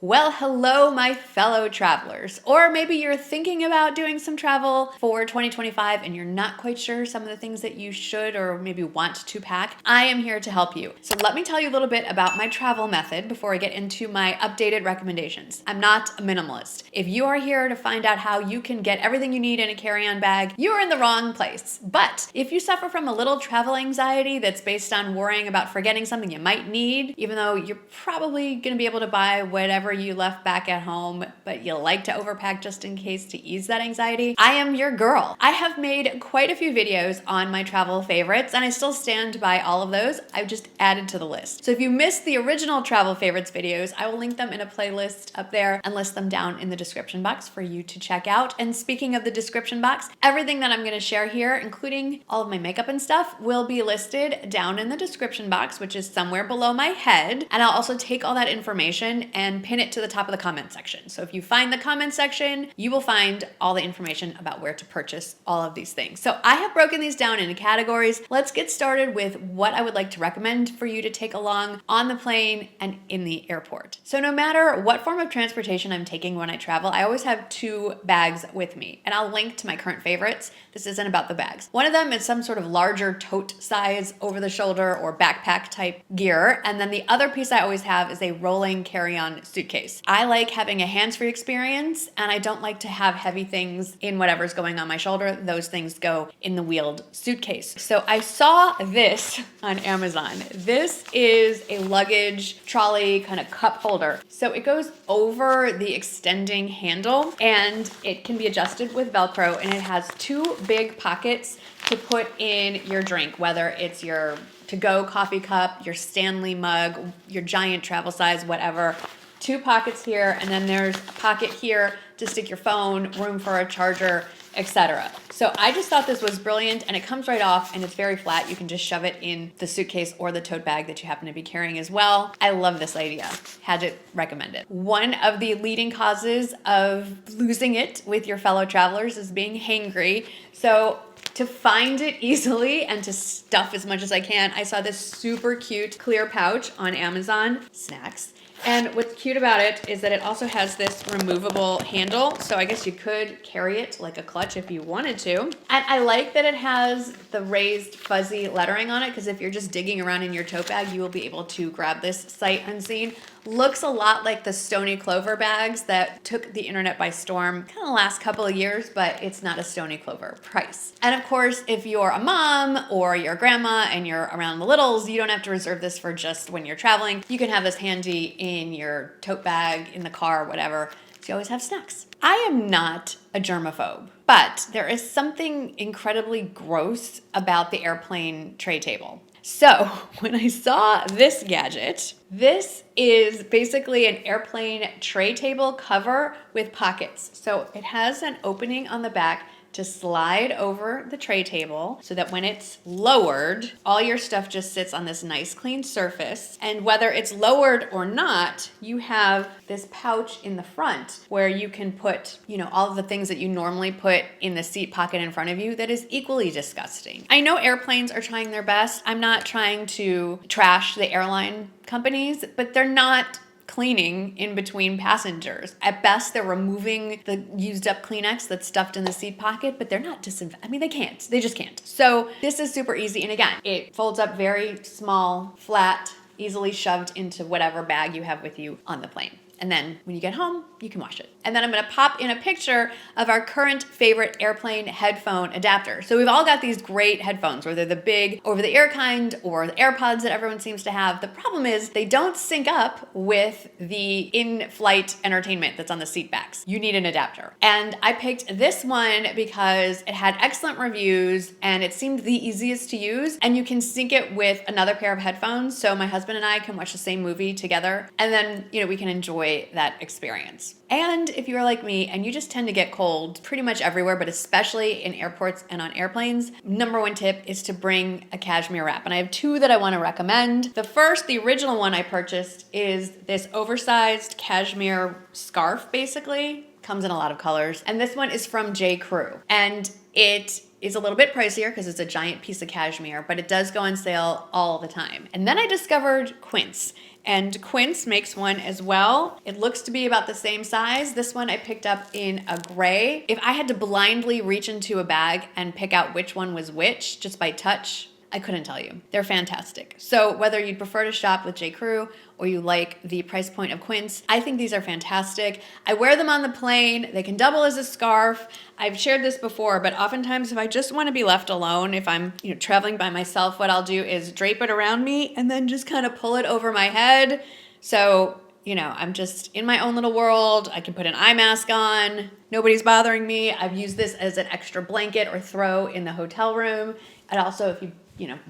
Well, hello, my fellow travelers. Or maybe you're thinking about doing some travel for 2025 and you're not quite sure some of the things that you should or maybe want to pack. I am here to help you. So let me tell you a little bit about my travel method before I get into my updated recommendations. I'm not a minimalist. If you are here to find out how you can get everything you need in a carry-on bag, you're in the wrong place. But if you suffer from a little travel anxiety that's based on worrying about forgetting something you might need, even though you're probably going to be able to buy whatever you left back at home, but you like to overpack just in case to ease that anxiety, I am your girl. I have made quite a few videos on my travel favorites, and I still stand by all of those. I've just added to the list. So if you missed the original travel favorites videos, I will link them in a playlist up there and list them down in the description box for you to check out. And speaking of the description box, everything that I'm going to share here, including all of my makeup and stuff, will be listed down in the description box, which is somewhere below my head. And I'll also take all that information and pin it to the top of the comment section. So if you find the comment section, you will find all the information about where to purchase all of these things. So I have broken these down into categories. Let's get started with what I would like to recommend for you to take along on the plane and in the airport. So no matter what form of transportation I'm taking when I travel, I always have two bags with me, and I'll link to my current favorites. This isn't about the bags. One of them is some sort of larger tote size over the shoulder or backpack type gear. And then the other piece I always have is a rolling carry-on suitcase. I like having a hands-free experience, and I don't like to have heavy things in whatever's going on my shoulder. Those things go in the wheeled suitcase. So I saw this on Amazon. This is a luggage trolley kind of cup holder. So it goes over the extending handle and it can be adjusted with Velcro, and it has two big pockets to put in your drink, whether it's your to-go coffee cup, your Stanley mug, your giant travel size, whatever. Two pockets here, and then there's a pocket here to stick your phone, room for a charger, etc. So I just thought this was brilliant, and it comes right off and it's very flat. You can just shove it in the suitcase or the tote bag that you happen to be carrying as well. I love this idea. Had to recommend it. One of the leading causes of losing it with your fellow travelers is being hangry. So to find it easily and to stuff as much as I can, I saw this super cute clear pouch on Amazon, snacks. And what's cute about it is that it also has this removable handle. So I guess you could carry it like a clutch if you wanted to. And I like that it has the raised fuzzy lettering on it, because if you're just digging around in your tote bag, you will be able to grab this sight unseen. Looks a lot like the Stony Clover bags that took the internet by storm kind of the last couple of years, but it's not a Stony Clover price. And of course, if you're a mom or you're a grandma and you're around the littles, you don't have to reserve this for just when you're traveling. You can have this handy in your tote bag, in the car, whatever. So you always have snacks. I am not a germaphobe, but there is something incredibly gross about the airplane tray table. So when I saw this gadget, this is basically an airplane tray table cover with pockets. So it has an opening on the back to slide over the tray table so that when it's lowered, all your stuff just sits on this nice clean surface. And whether it's lowered or not, you have this pouch in the front where you can put, all of the things that you normally put in the seat pocket in front of you that is equally disgusting. I know airplanes are trying their best. I'm not trying to trash the airline companies, but they're not cleaning in between passengers. At best, they're removing the used up Kleenex that's stuffed in the seat pocket, but they're not they can't. They just can't. So this is super easy. And again, it folds up very small, flat, easily shoved into whatever bag you have with you on the plane. And then when you get home, you can wash it. And then I'm gonna pop in a picture of our current favorite airplane headphone adapter. So we've all got these great headphones, whether they're the big over-the-ear kind or the AirPods that everyone seems to have. The problem is they don't sync up with the in-flight entertainment that's on the seat backs. You need an adapter. And I picked this one because it had excellent reviews and it seemed the easiest to use. And you can sync it with another pair of headphones. So my husband and I can watch the same movie together. And then, we can enjoy that experience. And if you're like me and you just tend to get cold pretty much everywhere, but especially in airports and on airplanes, number one tip is to bring a cashmere wrap. And I have two that I want to recommend. The first, the original one I purchased, is this oversized cashmere scarf, basically. Comes in a lot of colors. And this one is from J. Crew. And it is a little bit pricier because it's a giant piece of cashmere, but it does go on sale all the time. And then I discovered Quince. And Quince makes one as well. It looks to be about the same size. This one I picked up in a gray. If I had to blindly reach into a bag and pick out which one was which just by touch, I couldn't tell you. They're fantastic. So whether you'd prefer to shop with J. Crew or you like the price point of Quince, I think these are fantastic. I wear them on the plane. They can double as a scarf. I've shared this before, but oftentimes if I just want to be left alone, if I'm traveling by myself, what I'll do is drape it around me and then just kind of pull it over my head. So I'm just in my own little world. I can put an eye mask on. Nobody's bothering me. I've used this as an extra blanket or throw in the hotel room. And also if you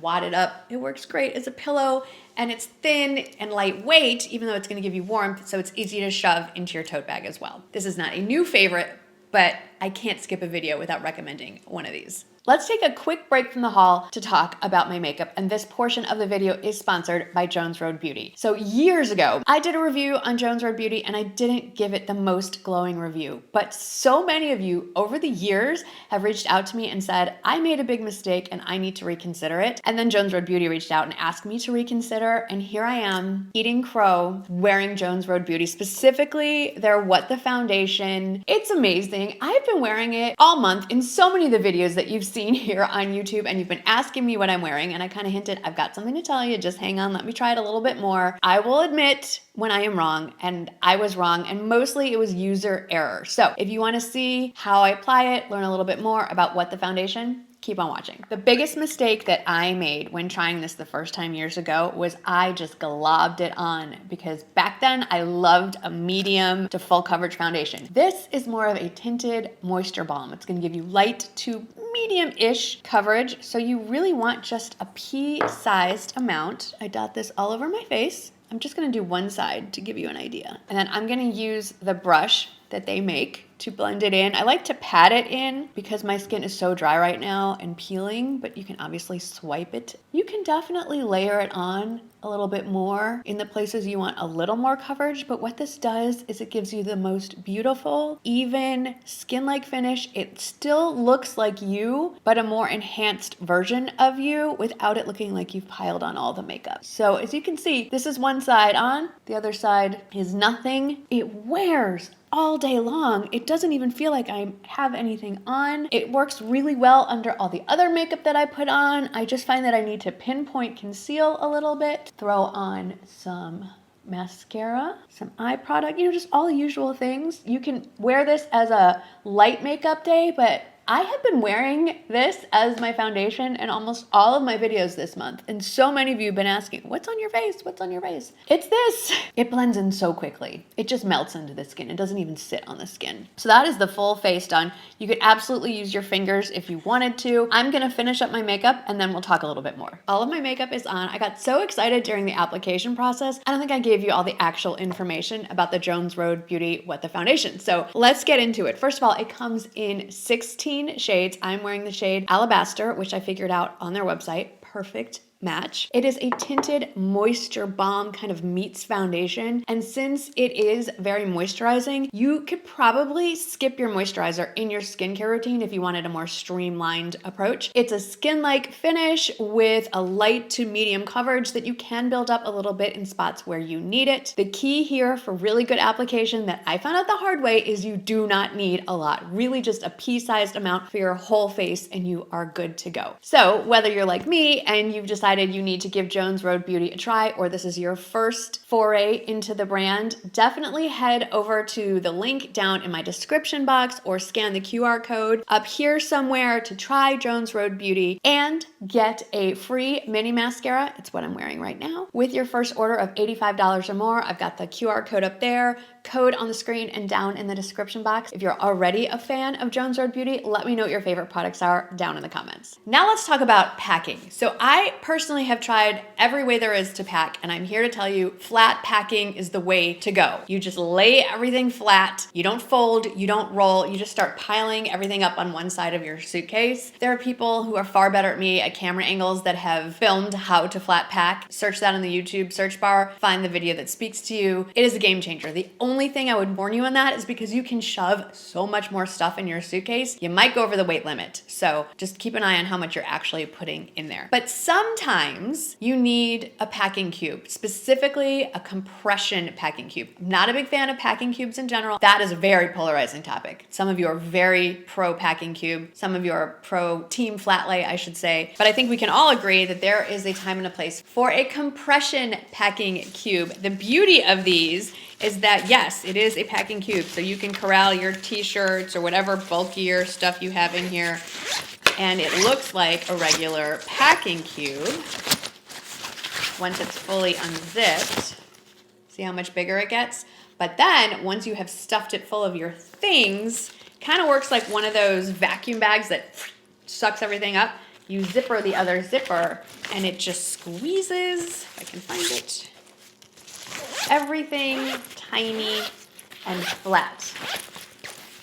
wad it up, it works great as a pillow, and it's thin and lightweight, even though it's going to give you warmth, so it's easy to shove into your tote bag as well. This is not a new favorite, but I can't skip a video without recommending one of these. Let's take a quick break from the haul to talk about my makeup, and this portion of the video is sponsored by Jones Road Beauty. So years ago, I did a review on Jones Road Beauty and I didn't give it the most glowing review, but so many of you over the years have reached out to me and said, I made a big mistake and I need to reconsider it. And then Jones Road Beauty reached out and asked me to reconsider, and here I am eating crow wearing Jones Road Beauty, specifically their What the Foundation. It's amazing. I've been wearing it all month in so many of the videos that you've seen here on YouTube, and you've been asking me what I'm wearing, and I kind of hinted, I've got something to tell you, just hang on, let me try it a little bit more. I will admit when I am wrong, and I was wrong, and mostly it was user error. So if you want to see how I apply it, learn a little bit more about What the Foundation, keep on watching. The biggest mistake that I made when trying this the first time years ago was I just globbed it on, because back then I loved a medium to full coverage foundation. This is more of a tinted moisture balm. It's going to give you light to medium-ish coverage, so you really want just a pea-sized amount. I dot this all over my face. I'm just going to do one side to give you an idea. And then I'm going to use the brush that they make to blend it in. I like to pat it in because my skin is so dry right now and peeling, but you can obviously swipe it. You can definitely layer it on a little bit more in the places you want a little more coverage, but what this does is it gives you the most beautiful, even skin-like finish. It still looks like you, but a more enhanced version of you without it looking like you've piled on all the makeup. So as you can see, this is one side on, the other side is nothing. It wears all day long. It doesn't even feel like I have anything on. It works really well under all the other makeup that I put on. I just find that I need to pinpoint conceal a little bit, throw on some mascara, some eye product, just all the usual things. You can wear this as a light makeup day, but I have been wearing this as my foundation in almost all of my videos this month. And so many of you have been asking, what's on your face? What's on your face? It's this. It blends in so quickly. It just melts into the skin. It doesn't even sit on the skin. So that is the full face done. You could absolutely use your fingers if you wanted to. I'm gonna finish up my makeup and then we'll talk a little bit more. All of my makeup is on. I got so excited during the application process. I don't think I gave you all the actual information about the Jones Road Beauty What the Foundation. So let's get into it. First of all, it comes in 16 shades. I'm wearing the shade Alabaster, which I figured out on their website. Perfect match. It is a tinted moisture balm, kind of meets foundation. And since it is very moisturizing, you could probably skip your moisturizer in your skincare routine if you wanted a more streamlined approach. It's a skin-like finish with a light to medium coverage that you can build up a little bit in spots where you need it. The key here for really good application that I found out the hard way is you do not need a lot. Really just a pea-sized amount for your whole face and you are good to go. So whether you're like me and you've decided you need to give Jones Road Beauty a try, or this is your first foray into the brand, definitely head over to the link down in my description box or scan the QR code up here somewhere to try Jones Road Beauty and get a free mini mascara. It's what I'm wearing right now. With your first order of $85 or more, I've got the QR code up there, code on the screen and down in the description box. If you're already a fan of Jones Road Beauty, let me know what your favorite products are down in the comments. Now let's talk about packing. So I personally personally have tried every way there is to pack, and I'm here to tell you flat packing is the way to go. You just lay everything flat. You don't fold, you don't roll, you just start piling everything up on one side of your suitcase. There are people who are far better at me at camera angles that have filmed how to flat pack. Search that in the YouTube search bar, find the video that speaks to you. It is a game changer. The only thing I would warn you on that is because you can shove so much more stuff in your suitcase, you might go over the weight limit. So just keep an eye on how much you're actually putting in there. But sometimes you need a packing cube, specifically a compression packing cube. I'm not a big fan of packing cubes in general. That is a very polarizing topic. Some of you are very pro packing cube. Some of you are pro team flat lay, I should say. But I think we can all agree that there is a time and a place for a compression packing cube. The beauty of these is that, yes, it is a packing cube. So you can corral your t-shirts or whatever bulkier stuff you have in here. And it looks like a regular packing cube once it's fully unzipped. See how much bigger it gets? But then once you have stuffed it full of your things, kind of works like one of those vacuum bags that sucks everything up. You zipper the other zipper and it just squeezes, if I can find it, everything tiny and flat.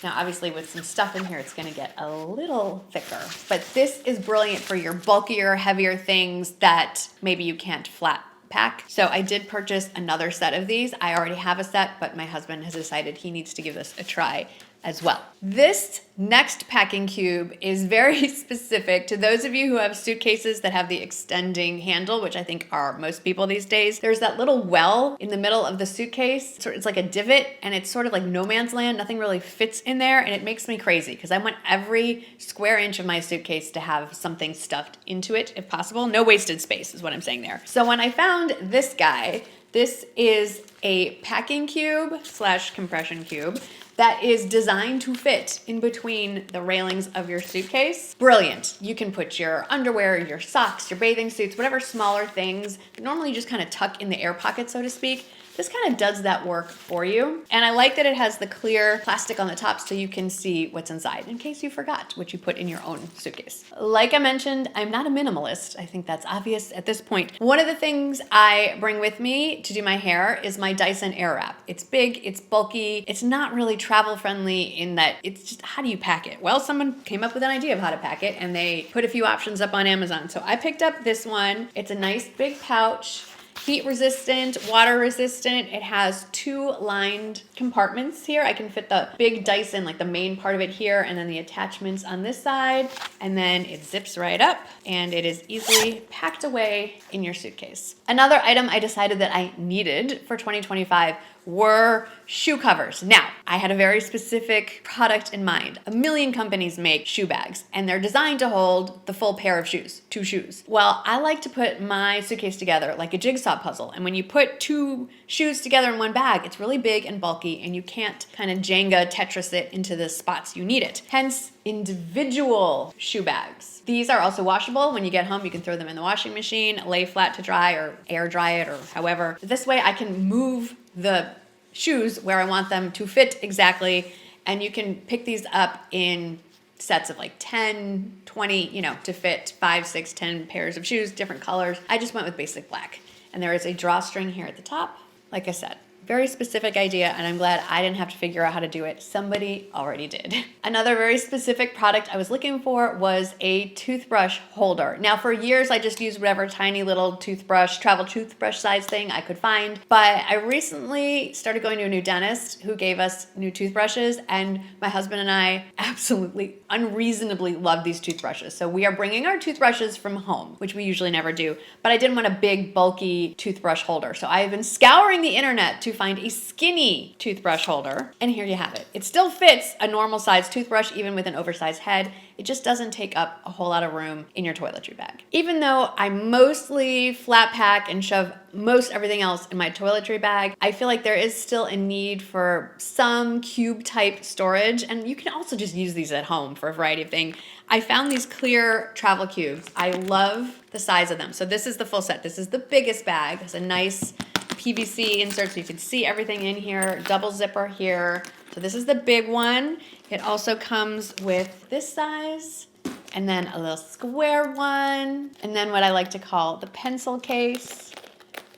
Now, obviously, with some stuff in here, it's going to get a little thicker. But this is brilliant for your bulkier, heavier things that maybe you can't flat pack. So I did purchase another set of these. I already have a set, but my husband has decided he needs to give this a try as well. This next packing cube is very specific to those of you who have suitcases that have the extending handle, which I think are most people these days. There's that little well in the middle of the suitcase. So it's like a divot and it's sort of like no man's land. Nothing really fits in there and it makes me crazy because I want every square inch of my suitcase to have something stuffed into it if possible. No wasted space is what I'm saying there. So when I found this guy, this is a packing cube / compression cube that is designed to fit in between the railings of your suitcase. Brilliant. You can put your underwear, your socks, your bathing suits, whatever smaller things that normally just kind of tuck in the air pocket, so to speak. This kind of does that work for you. And I like that it has the clear plastic on the top so you can see what's inside in case you forgot what you put in your own suitcase. Like I mentioned, I'm not a minimalist. I think that's obvious at this point. One of the things I bring with me to do my hair is my Dyson AirWrap. It's big, it's bulky, it's not really travel friendly in that it's just, how do you pack it? Well, someone came up with an idea of how to pack it and they put a few options up on Amazon. So I picked up this one. It's a nice big pouch. Heat resistant, water resistant. It has 2 lined compartments here. I can fit the big Dyson, like the main part of it here, and then the attachments on this side. And then it zips right up and it is easily packed away in your suitcase. Another item I decided that I needed for 2025 were shoe covers. Now, I had a very specific product in mind. A million companies make shoe bags and they're designed to hold the full pair of shoes, 2 shoes. Well, I like to put my suitcase together like a jigsaw puzzle. And when you put 2 shoes together in one bag, it's really big and bulky and you can't kind of Jenga Tetris it into the spots you need it. Hence, individual shoe bags. These are also washable. When you get home, you can throw them in the washing machine, lay flat to dry or air dry it or however. This way I can move the shoes where I want them to fit exactly. And you can pick these up in sets of like 10, 20, to fit 5, 6, 10 pairs of shoes, different colors. I just went with basic black. And there is a drawstring here at the top. Like I said, very specific idea, and I'm glad I didn't have to figure out how to do it. Somebody already did. Another very specific product I was looking for was a toothbrush holder. Now, for years, I just used whatever tiny little toothbrush, travel toothbrush size thing I could find. But I recently started going to a new dentist who gave us new toothbrushes, and my husband and I absolutely unreasonably love these toothbrushes. So we are bringing our toothbrushes from home, which we usually never do. But I didn't want a big, bulky toothbrush holder. So I have been scouring the internet to find a skinny toothbrush holder, and here you have it. It still fits a normal size toothbrush, even with an oversized head. It just doesn't take up a whole lot of room in your toiletry bag. Even though I mostly flat pack and shove most everything else in my toiletry bag, I feel like there is still a need for some cube type storage, and you can also just use these at home for a variety of things. I found these clear travel cubes. I love the size of them. So this is the full set. This is the biggest bag. It's a nice PVC insert so you can see everything in here, double zipper here. So this is the big one. It also comes with this size and then a little square one, and then what I like to call the pencil case.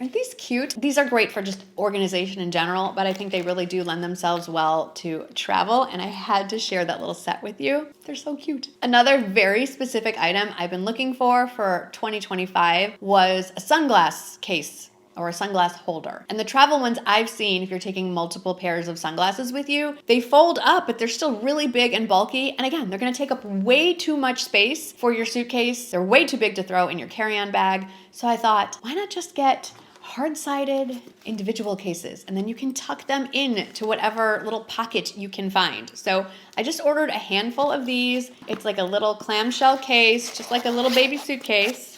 Aren't these cute? These are great for just organization in general, but I think they really do lend themselves well to travel, and I had to share that little set with you. They're so cute. Another very specific item I've been looking for 2025 was a sunglass case or a sunglass holder. And the travel ones I've seen, if you're taking multiple pairs of sunglasses with you, they fold up, but they're still really big and bulky. And again, they're gonna take up way too much space for your suitcase. They're way too big to throw in your carry-on bag. So I thought, why not just get hard-sided individual cases, and then you can tuck them in to whatever little pocket you can find. So I just ordered a handful of these. It's like a little clamshell case, just like a little baby suitcase.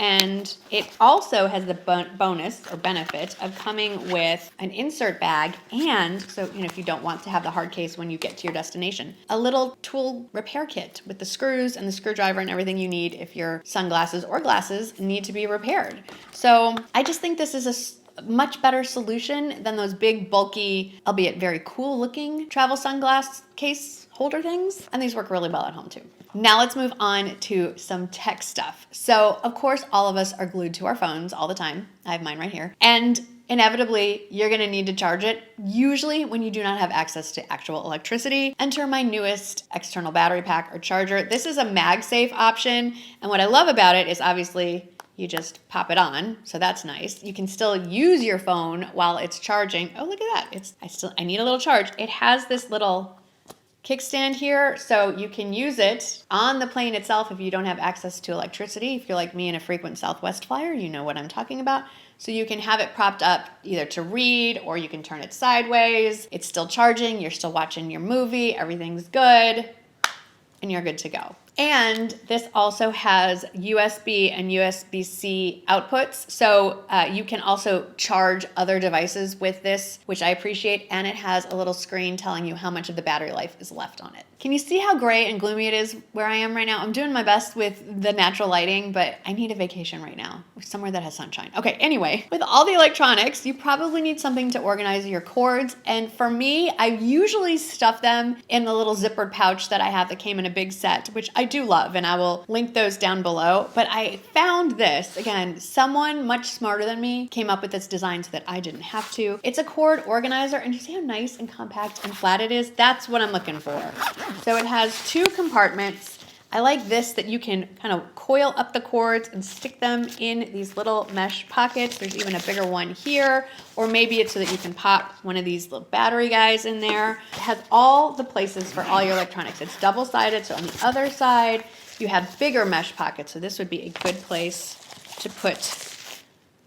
And it also has the bonus or benefit of coming with an insert bag, and so, if you don't want to have the hard case when you get to your destination, a little tool repair kit with the screws and the screwdriver and everything you need if your sunglasses or glasses need to be repaired. So I just think this is a much better solution than those big, bulky, albeit very cool looking travel sunglass case holder things. And these work really well at home too. Now let's move on to some tech stuff. So of course, all of us are glued to our phones all the time. I have mine right here. And inevitably, you're gonna need to charge it. Usually when you do not have access to actual electricity, enter my newest external battery pack or charger. This is a MagSafe option. And what I love about it is obviously you just pop it on, so that's nice. You can still use your phone while it's charging. Oh, look at that. I need a little charge. It has this little kickstand here, so you can use it on the plane itself if you don't have access to electricity. If you're like me and a frequent Southwest flyer, you know what I'm talking about. So you can have it propped up either to read, or you can turn it sideways. It's still charging, you're still watching your movie, everything's good, and you're good to go. And this also has USB and USB-C outputs. So you can also charge other devices with this, which I appreciate. And it has a little screen telling you how much of the battery life is left on it. Can you see how gray and gloomy it is where I am right now? I'm doing my best with the natural lighting, but I need a vacation right now, somewhere that has sunshine. Okay, anyway, with all the electronics, you probably need something to organize your cords. And for me, I usually stuff them in the little zippered pouch that I have that came in a big set, which I do love, and I will link those down below. But I found this, again, someone much smarter than me came up with this design so that I didn't have to. It's a cord organizer, and you see how nice and compact and flat it is? That's what I'm looking for. So it has two compartments. I like this, that you can kind of coil up the cords and stick them in these little mesh pockets. There's even a bigger one here, or maybe it's so that you can pop one of these little battery guys in there. It has all the places for all your electronics. It's double-sided, so on the other side, you have bigger mesh pockets. So this would be a good place to put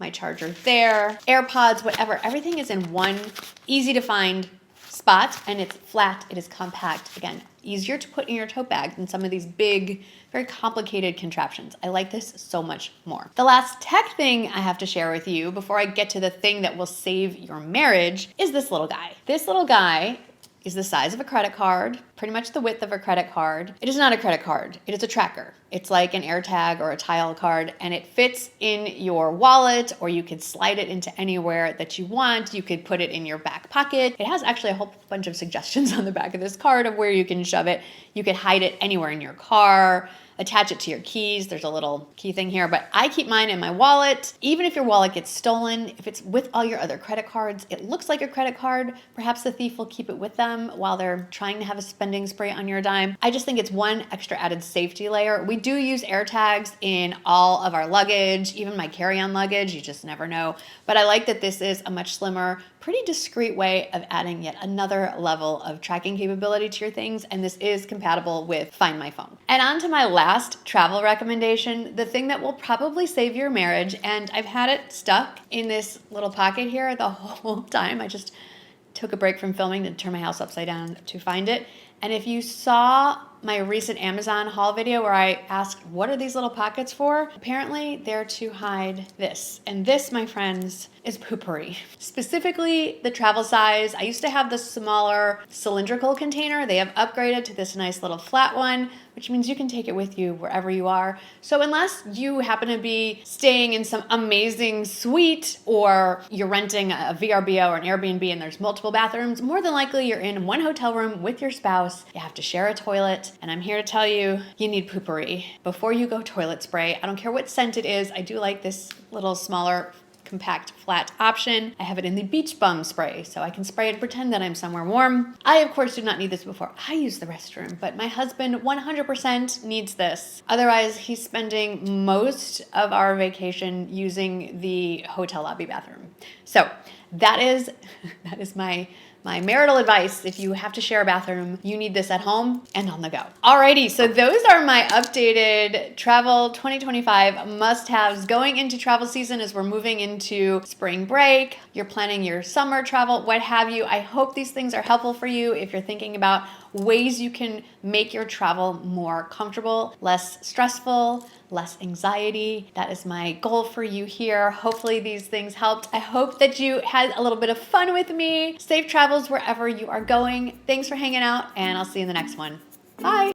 my charger there. AirPods, whatever, everything is in one easy to find spot, and it's flat, it is compact. Again, easier to put in your tote bag than some of these big, very complicated contraptions. I like this so much more. The last tech thing I have to share with you before I get to the thing that will save your marriage is this little guy. This little guy is the size of a credit card, pretty much the width of a credit card. It is not a credit card, it is a tracker. It's like an AirTag or a Tile card, and it fits in your wallet, or you could slide it into anywhere that you want. You could put it in your back pocket. It has actually a whole bunch of suggestions on the back of this card of where you can shove it. You could hide it anywhere in your car, attach it to your keys. There's a little key thing here, but I keep mine in my wallet. Even if your wallet gets stolen, if it's with all your other credit cards, it looks like a credit card. Perhaps the thief will keep it with them while they're trying to have a spending spree on your dime. I just think it's one extra added safety layer. We do use AirTags in all of our luggage, even my carry-on luggage. You just never know. But I like that this is a much slimmer, pretty discreet way of adding yet another level of tracking capability to your things, and this is compatible with Find My Phone. And on to my last travel recommendation, the thing that will probably save your marriage, and I've had it stuck in this little pocket here the whole time. I just took a break from filming to turn my house upside down to find it. And if you saw my recent Amazon haul video where I asked, what are these little pockets for? Apparently they're to hide this. And this, my friends, is Poo-Pouri. Specifically the travel size. I used to have the smaller cylindrical container. They have upgraded to this nice little flat one, which means you can take it with you wherever you are. So unless you happen to be staying in some amazing suite, or you're renting a VRBO or an Airbnb and there's multiple bathrooms, more than likely you're in one hotel room with your spouse. You have to share a toilet. and I'm here to tell you, you need Poo-Pouri. Before you go toilet spray, I don't care what scent it is, I do like this little smaller compact flat option. I have it in the beach bum spray, so I can spray and pretend that I'm somewhere warm. I, of course, do not need this before I use the restroom, but my husband 100% needs this. Otherwise, he's spending most of our vacation using the hotel lobby bathroom. So that is my marital advice. If you have to share a bathroom, you need this at home and on the go. Alrighty, so those are my updated travel 2025 must-haves going into travel season as we're moving into spring break. You're planning your summer travel, what have you. I hope these things are helpful for you if you're thinking about ways you can make your travel more comfortable, less stressful, less anxiety. That is my goal for you here. Hopefully these things helped. I hope that you had a little bit of fun with me. Safe travels wherever you are going. Thanks for hanging out, and I'll see you in the next one. Bye.